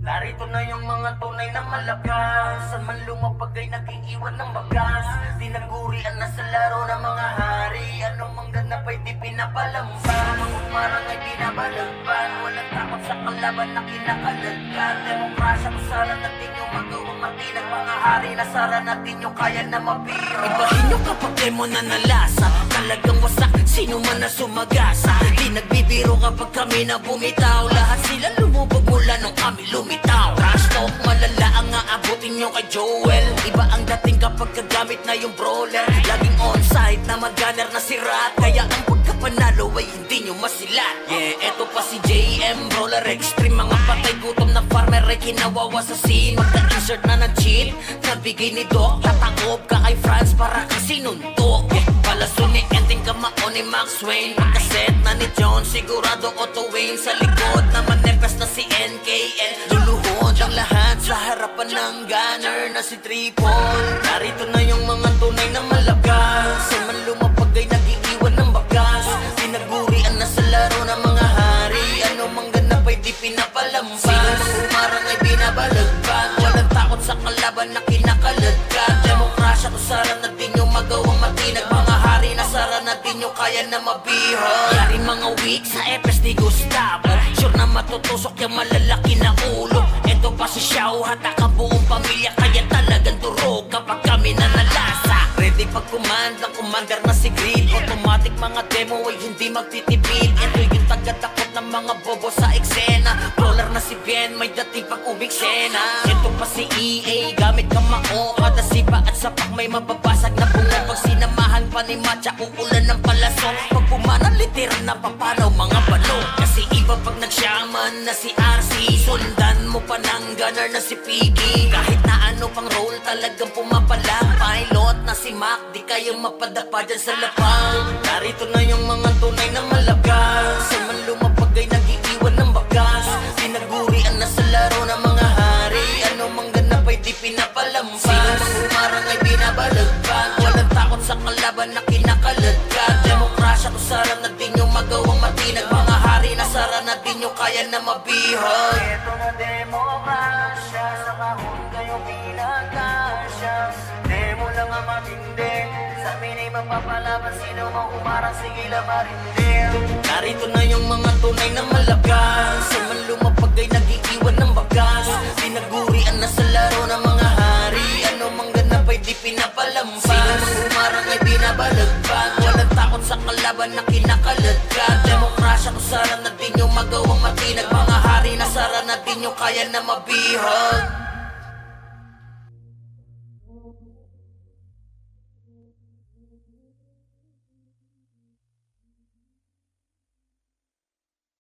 Narito na yung mga tunay na malakas. Saan man lumapag ay nag-iiwan ng bagas. Dinagurian na sa laro ng mga hari. Anong mang ganap ay di pinapalampas. Mga umarang ay binabalagpan. Walang takot sa kalaban na kinakaladkan. Demokrasya kung saan natin yung magawang matinag. Mga hari na sara natin yung kaya na mabiro. Ibahin nyo kapag demo na nalasa. Talagang wasak, sino man na sumagasa. Di nagbibiro kapag kami na bumitaw. Lahat sila lumubog mula nung kami lumitaw. Trash talk, malala ang aabutin nyo kay Joel. Iba ang dating kapag kagamit na yung brawler. Laging on-site na mag-gunner na si Rat. Kaya ang pagkapanalo ay hindi nyo masilat. Yeah, eto pa si JM, brawler extreme. Mga patay gutom na farmer ay kinawawa sa scene. Magka-insert na ng cheat, nabigay ni Doc. Tatakop ka kay France para kang sinuntok. Yeah, palaso ni Enting kamao ni Max Wayne. Pagkaset na ni John, sigurado Otto Wayne. Sa likod na manifest na si NKN. Luluhod ang lahat sa harapan ng gunner na si Triple. Narito na yung mga tunay na malakas. Saan man lumapag ay nag-iiwan ng bagas. Pinagurian na sa laro ng mga hari. Ano mang ganap ay di pinapalampas. Sino mang umarang ay binabalagpag. Walang takot sa kalaban na kinakaladkad. Demokrasya kung saan natin yung magawang matinag. Mga hari na sara natin yung kaya na mabihag. Yari mga weak sa epes ni Gustavo. Sure na matutusok yung malalaki na ulo. Eto pa si Xiao, hatak ang buong pamilya. Kaya talagang durog kapag kami na nalasa. Ready pag command ng commander na si Green. Automatic mga demo ay hindi magtitipid. Ito yung tagatakot ng mga bobo sa eksena. Brawler na si Ben, may dating pag umiksena. Ito pa si EA, gamit kamao. Kada sipa at sapak may mababasag na bunga. Pag sinamahan pa ni Matcha, uulan ng palaso. Pag pumanang literal na papanaw mga balo. Kasi iba pag nagsyaman na si RC. Sundan mo pa ng gunner na si Piggy. Kahit na ano pang role talagang pumapala. Pilot na si Mac, di kayang mapadapa dyan sa lapang. Narito na yung mga tunay na malakas. Saan man lumapag ay nag-iiwan ng bagas. Pinagurian na sa laro ng mga hari. Ano mang ganap ay di pinapalampas. Sino mang umarang ay binabalagpag. Walang takot sa kalaban na kinakaladkad. Demokrasya kung saan natin yung magawang matinag. Mga hari na sara natin yung kaya na mabihag. Ito na demokrasya, sa kahon kayo pinagkasya. Demo lang ang matindi, sa amin ay mapapalaban. Sino mang umarang, sige lamarindi. Narito na yung mga tunay na malakas. Saan man lumapag ay nag-iiwan ng bagas. Pinagurian na sa laro ng mga hari. Ano mang ganap ay di pinapalampas. Sino mang umarang ay binabalagpag. Walang takot sa kalaban na kinakaladkad. Demokrasya kung saan natin yung magawang matinag. Mga hari na sara natin yung kaya na mabihag.